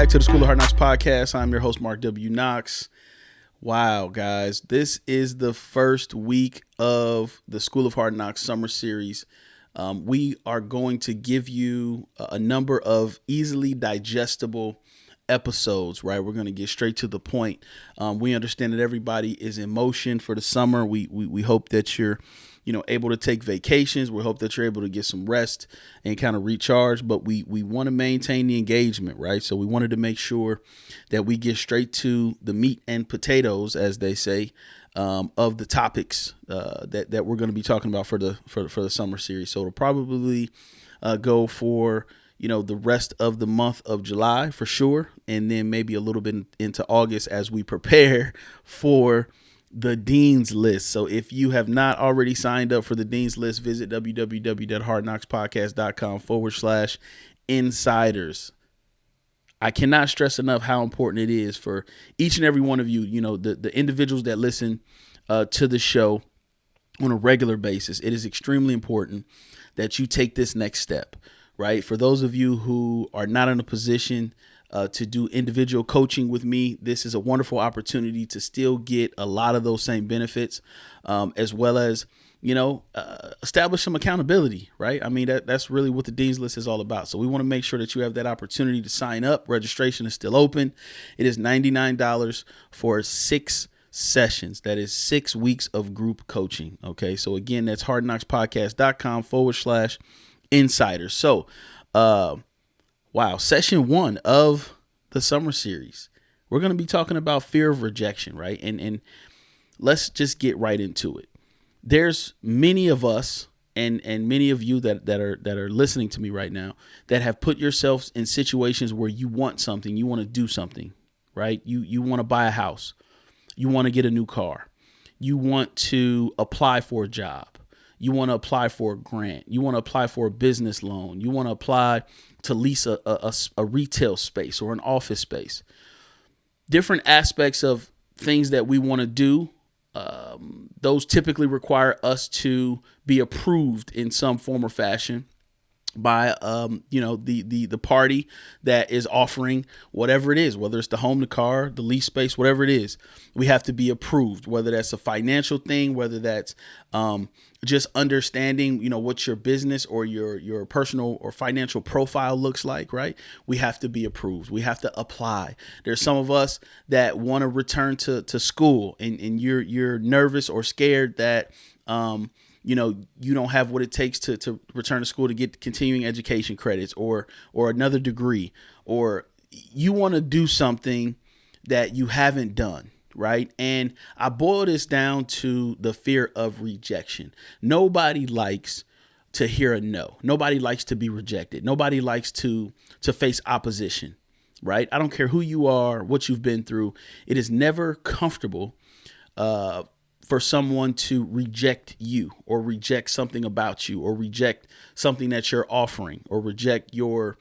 back to the School of Hard Knocks podcast. I'm your host, Mark W. Knox. Wow, guys, this is the first week of the School of Hard Knocks summer series. We are going to give you a number of easily digestible episodes, right? We're going to get straight to the point. We understand that everybody is in motion for the summer. We hope that you're able to take vacations. We hope that you're able to get some rest and kind of recharge, but we want to maintain the engagement, right? So we wanted to make sure that we get straight to the meat and potatoes, as they say, of the topics that we're going to be talking about for the summer series. So it'll probably go for the rest of the month of July for sure, and then maybe a little bit into August as we prepare for the Dean's List. So if you have not already signed up for the Dean's List, visit www.hardknockspodcast.com/insiders. I cannot stress enough how important it is for each and every one of you, the individuals that listen to the show on a regular basis. It is extremely important that you take this next step, right? For those of you who are not in a position to do individual coaching with me, this is a wonderful opportunity to still get a lot of those same benefits, as well as, establish some accountability, right? I mean, that's really what the Dean's List is all about. So we want to make sure that you have that opportunity to sign up. Registration is still open. It is $99 for 6 sessions. That is 6 weeks of group coaching. Okay. So again, that's hardknockspodcast.com/insiders. So, wow. Session 1 of the summer series. We're going to be talking about fear of rejection, right? And let's just get right into it. There's many of us and many of you that are listening to me right now that have put yourselves in situations where you want something, you want to do something, right? You want to buy a house. You want to get a new car. You want to apply for a job. You want to apply for a grant. You want to apply for a business loan. You want to apply to lease a retail space or an office space. Different aspects of things that we want to do. Those typically require us to be approved in some form or fashion by the party that is offering whatever it is, whether it's the home, the car, the lease space, whatever it is. We have to be approved, whether that's a financial thing, whether that's just understanding what your business or your personal or financial profile looks like, right? We have to be approved. We have to apply. There's some of us that want to return to school, and you're nervous or scared that you don't have what it takes to return to school to get continuing education credits or another degree, or you want to do something that you haven't done, right? And I boil this down to the fear of rejection. Nobody likes to hear a no. Nobody likes to be rejected. Nobody likes to face opposition, right? I don't care who you are, what you've been through. It is never comfortable for someone to reject you or reject something about you or reject something that you're offering or reject your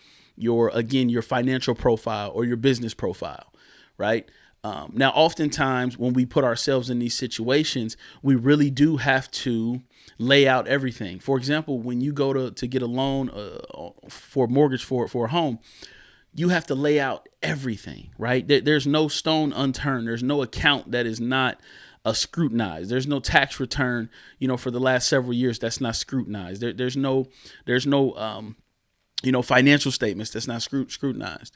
financial profile or your business profile, right? Now, oftentimes when we put ourselves in these situations, we really do have to lay out everything. For example, when you go to get a loan for a mortgage for a home, you have to lay out everything, right? There's no stone unturned. There's no account that is not scrutinized. There's no tax return, for the last several years that's not scrutinized. There's no financial statements that's not scrutinized.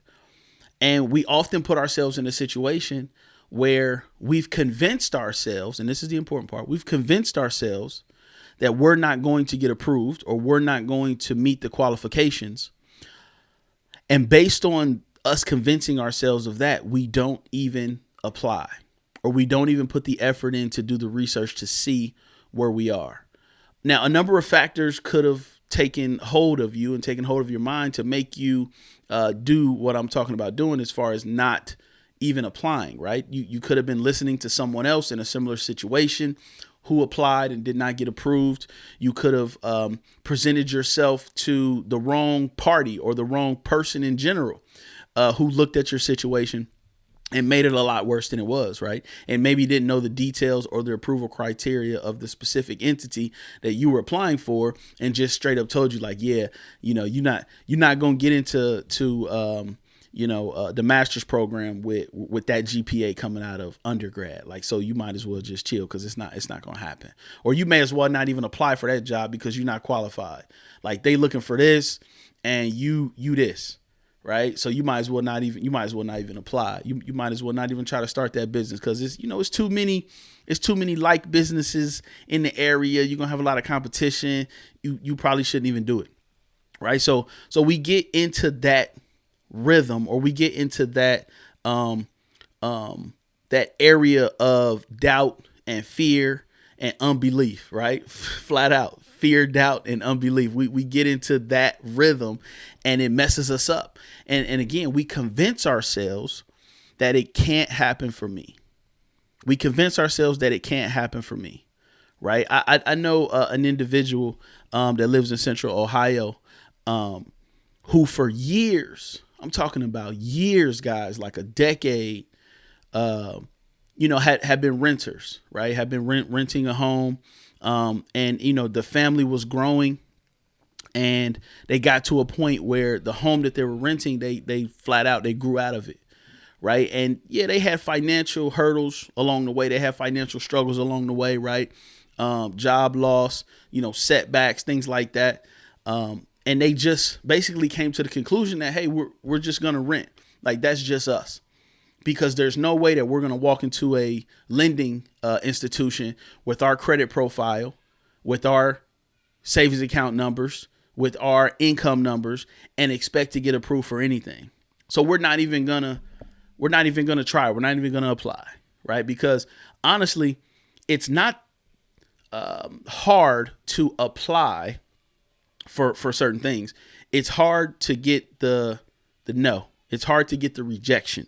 And we often put ourselves in a situation where we've convinced ourselves, and this is the important part, we've convinced ourselves that we're not going to get approved or we're not going to meet the qualifications. And based on us convincing ourselves of that, we don't even apply, or we don't even put the effort in to do the research to see where we are. Now, a number of factors could have taken hold of you and taken hold of your mind to make you do what I'm talking about doing, as far as not even applying, right? You could have been listening to someone else in a similar situation who applied and did not get approved. You could have presented yourself to the wrong party or the wrong person in general who looked at your situation and made it a lot worse than it was, right? And maybe didn't know the details or the approval criteria of the specific entity that you were applying for, and just straight up told you, like, yeah, you're not going to get into the master's program with that GPA coming out of undergrad. Like, so you might as well just chill because it's not going to happen. Or you may as well not even apply for that job because you're not qualified. Like, they looking for this and you this, right? So you might as well not even apply. You might as well not even try to start that business because it's too many like businesses in the area. You're going to have a lot of competition. You probably shouldn't even do it. Right? So we get into that rhythm, or we get into that that area of doubt and fear and unbelief, right? Flat out fear, doubt, and unbelief. We get into that rhythm and it messes us up. And again, we convince ourselves that it can't happen for me. We convince ourselves that it can't happen for me, right? I know an individual that lives in Central Ohio who for years, I'm talking about years, guys, like a decade, had been renters, right? Had been renting a home. And the family was growing and they got to a point where the home that they were renting, they flat out, they grew out of it. Right. And yeah, they had financial hurdles along the way. They had financial struggles along the way. Right. Job loss, setbacks, things like that. And they just basically came to the conclusion that, hey, we're just going to rent. Like, that's just us, because there's no way that we're going to walk into a lending institution with our credit profile, with our savings account numbers, with our income numbers, and expect to get approved for anything. So we're not even going to try. We're not even going to apply. Right. Because honestly, it's not hard to apply for certain things. It's hard to get the no. It's hard to get the rejection.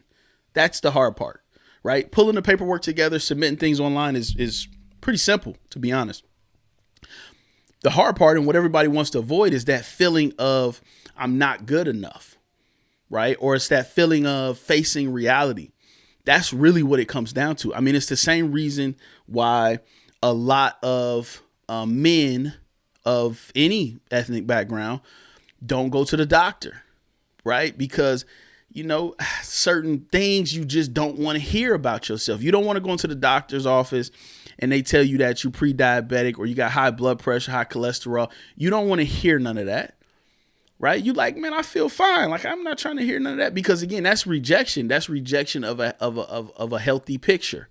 That's the hard part, right? Pulling the paperwork together, submitting things online is pretty simple, to be honest. The hard part, and what everybody wants to avoid, is that feeling of I'm not good enough, right? Or it's that feeling of facing reality. That's really what it comes down to. I mean, it's the same reason why a lot of men of any ethnic background don't go to the doctor, right? Because, certain things you just don't want to hear about yourself. You don't want to go into the doctor's office and they tell you that you're pre-diabetic or you got high blood pressure, high cholesterol. You don't want to hear none of that, right? You like, man, I feel fine. Like, I'm not trying to hear none of that, because again, that's rejection. That's rejection of a healthy picture,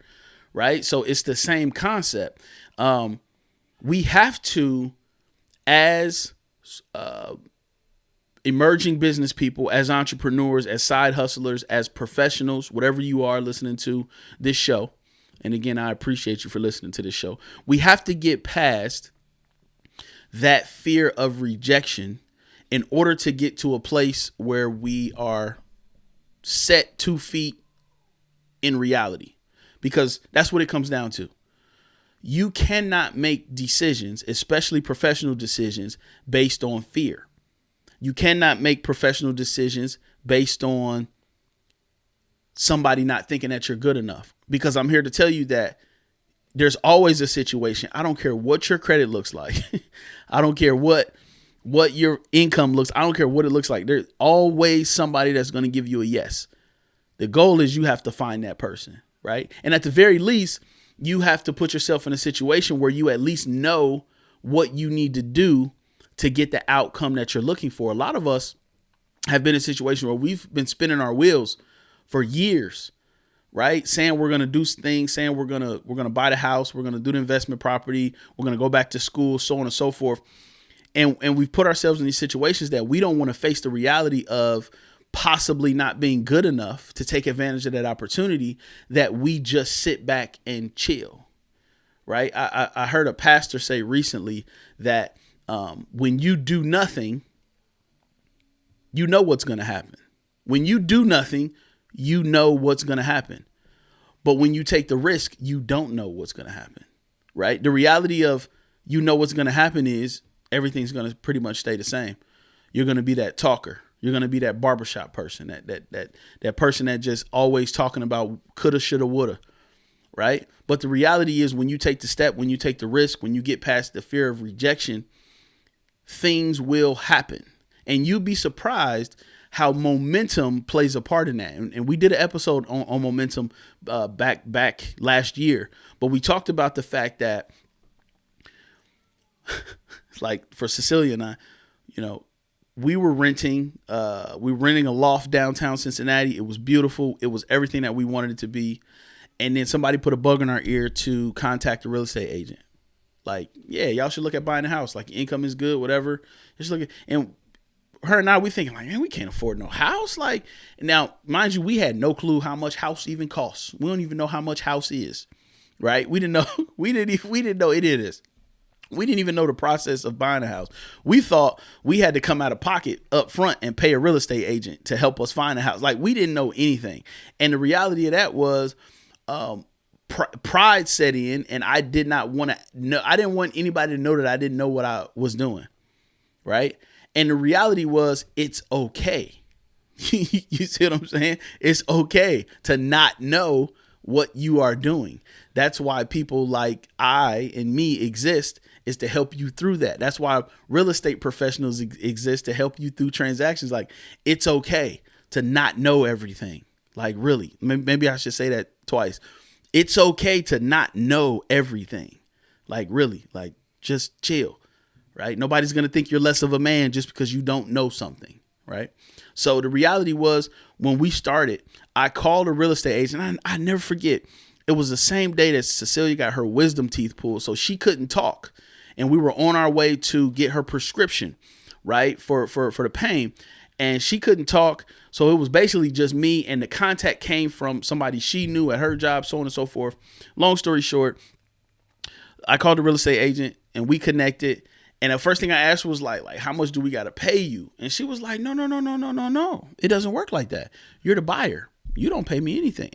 right? So it's the same concept. We have to, as emerging business people, as entrepreneurs, as side hustlers, as professionals, whatever you are listening to this show. And again, I appreciate you for listening to this show. We have to get past that fear of rejection in order to get to a place where we are set 2 feet in reality, because that's what it comes down to. You cannot make decisions, especially professional decisions, based on fear. You cannot make professional decisions based on somebody not thinking that you're good enough, because I'm here to tell you that there's always a situation. I don't care what your credit looks like. I don't care what your income looks. I don't care what it looks like. There's always somebody that's going to give you a yes. The goal is you have to find that person, right? And at the very least, you have to put yourself in a situation where you at least know what you need to do to get the outcome that you're looking for. A lot of us have been in a situation where we've been spinning our wheels for years, right? Saying we're going to do things, saying we're going to buy the house, we're going to do the investment property, we're going to go back to school, so on and so forth. And we've put ourselves in these situations that we don't want to face the reality of possibly not being good enough to take advantage of that opportunity, that we just sit back and chill, right? I heard a pastor say recently that when you do nothing, you know what's going to happen. When you do nothing, you know what's going to happen. But when you take the risk, you don't know what's going to happen, right? The reality of what's going to happen is everything's going to pretty much stay the same. You're going to be that talker. You're going to be that barbershop person, that person that just always talking about coulda, shoulda, woulda, right? But the reality is, when you take the step, when you take the risk, when you get past the fear of rejection, things will happen. And you'd be surprised how momentum plays a part in that. And we did an episode on momentum back last year, but we talked about the fact that like for Cecilia and I, we were renting a loft downtown Cincinnati. It was beautiful. It was everything that we wanted it to be. And then somebody put a bug in our ear to contact a real estate agent. Like, yeah, y'all should look at buying a house. Like, income is good, whatever. Just look at, and her and I, we thinking like, man, we can't afford no house. Like, now, mind you, we had no clue how much house even costs. We don't even know how much house is, right? We didn't know. We didn't know it is. We didn't even know the process of buying a house. We thought we had to come out of pocket up front and pay a real estate agent to help us find a house. Like, we didn't know anything. And the reality of that was, pride set in, and I did not want to know. I didn't want anybody to know that I didn't know what I was doing. Right. And the reality was, it's okay. You see what I'm saying? It's okay to not know what you are doing. That's why people like I and me exist, is to help you through that. That's why real estate professionals exist, to help you through transactions. Like, it's okay to not know everything. Like, really, maybe I should say that twice. It's okay to not know everything. Like, really, like, just chill, right? Nobody's going to think you're less of a man just because you don't know something, right? So the reality was, when we started, I called a real estate agent. I never forget. It was the same day that Cecilia got her wisdom teeth pulled, so she couldn't talk. And we were on our way to get her prescription, right, for the pain. And she couldn't talk. So it was basically just me, and the contact came from somebody she knew at her job, so on and so forth. Long story short, I called the real estate agent and we connected. And the first thing I asked was like, how much do we got to pay you? And she was like, no. It doesn't work like that. You're the buyer. You don't pay me anything.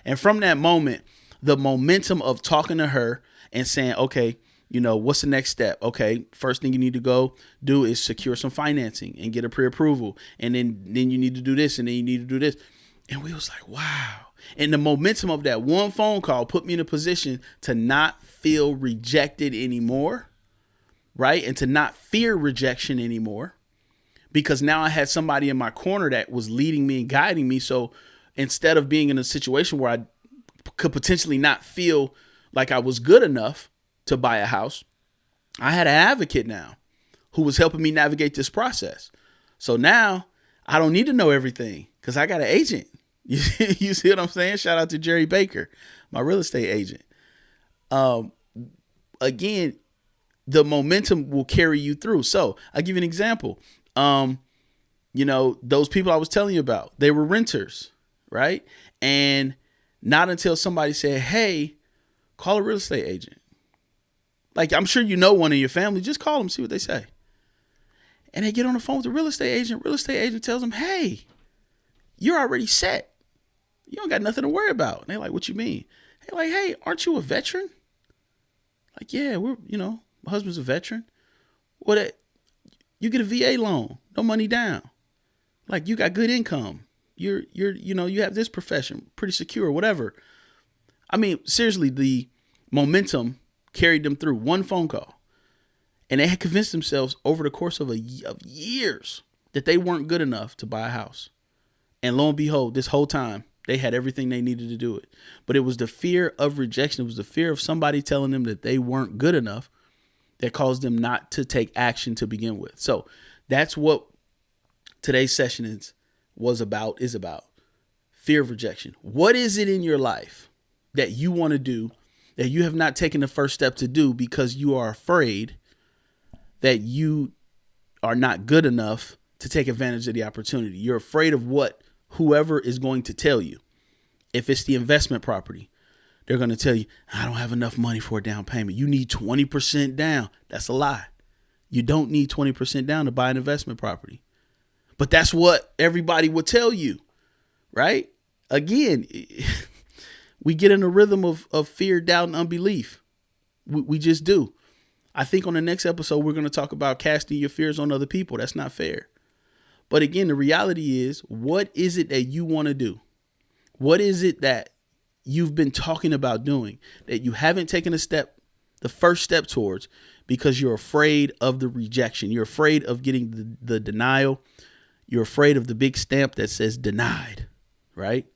And from that moment, the momentum of talking to her and saying, okay, what's the next step? Okay, first thing you need to go do is secure some financing and get a pre-approval. And then you need to do this, and then you need to do this. And we was like, wow. And the momentum of that one phone call put me in a position to not feel rejected anymore, right? And to not fear rejection anymore, because now I had somebody in my corner that was leading me and guiding me. So instead of being in a situation where I could potentially not feel like I was good enough to buy a house, I had an advocate now who was helping me navigate this process. So now I don't need to know everything because I got an agent. You see what I'm saying? Shout out to Jerry Baker, my real estate agent. Again, the momentum will carry you through. So I'll give you an example. Those people I was telling you about, they were renters, right? And not until somebody said, hey, call a real estate agent. Like, I'm sure one in your family, just call them, see what they say. And they get on the phone with the real estate agent. Real estate agent tells them, hey, you're already set. You don't got nothing to worry about. And they're like, what you mean? They're like, hey, aren't you a veteran? Like, yeah, my husband's a veteran. What? You get a VA loan, no money down. Like, you got good income. You have this profession, pretty secure, whatever. I mean, seriously, the momentum carried them through one phone call. And they had convinced themselves over the course of years that they weren't good enough to buy a house. And lo and behold, this whole time, they had everything they needed to do it. But it was the fear of rejection. It was the fear of somebody telling them that they weren't good enough that caused them not to take action to begin with. So that's what today's session is about. Fear of rejection. What is it in your life that you want to do that you have not taken the first step to do because you are afraid that you are not good enough to take advantage of the opportunity? You're afraid of what whoever is going to tell you. If it's the investment property, they're going to tell you, I don't have enough money for a down payment. You need 20% down. That's a lie. You don't need 20% down to buy an investment property. But that's what everybody would tell you, right? Again, we get in a rhythm of fear, doubt, and unbelief. We just do. I think on the next episode, we're going to talk about casting your fears on other people. That's not fair. But again, the reality is, what is it that you want to do? What is it that you've been talking about doing that you haven't taken the first step towards because you're afraid of the rejection? You're afraid of getting the denial. You're afraid of the big stamp that says denied, right?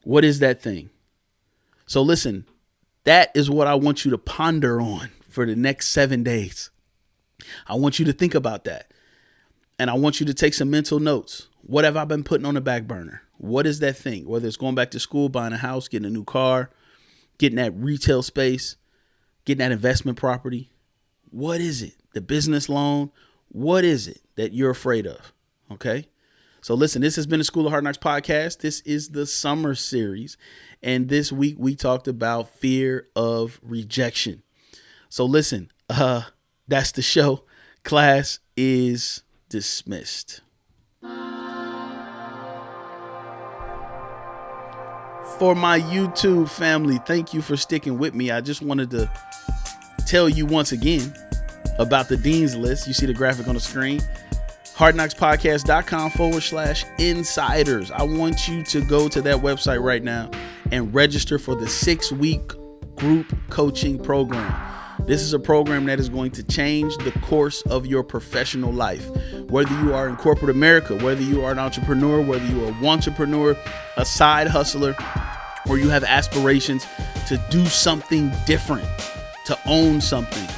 What is that thing? So listen, that is what I want you to ponder on for the next 7 days. I want you to think about that. And I want you to take some mental notes. What have I been putting on the back burner? What is that thing? Whether it's going back to school, buying a house, getting a new car, getting that retail space, getting that investment property. What is it? The business loan? What is it that you're afraid of? Okay. So listen, this has been the School of Hard Knocks podcast. This is the summer series. And this week we talked about fear of rejection. So listen, that's the show. Class is dismissed. For my YouTube family, thank you for sticking with me. I just wanted to tell you once again about the Dean's List. You see the graphic on the screen. hardknockspodcast.com/insiders. I want you to go to that website right now and register for the 6-week group coaching program. This is a program that is going to change the course of your professional life. Whether you are in corporate America, whether you are an entrepreneur, whether you are a wantrepreneur, a side hustler, or you have aspirations to do something different, to own something,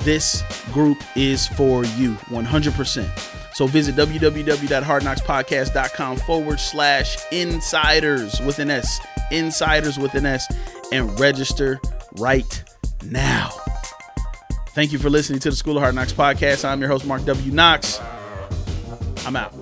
this group is for you 100%. So visit www.hardknockspodcast.com/insiders with an S, insiders with an S, and register right now. Thank you for listening to the School of Hard Knocks podcast. I'm your host, Mark W. Knox. I'm out.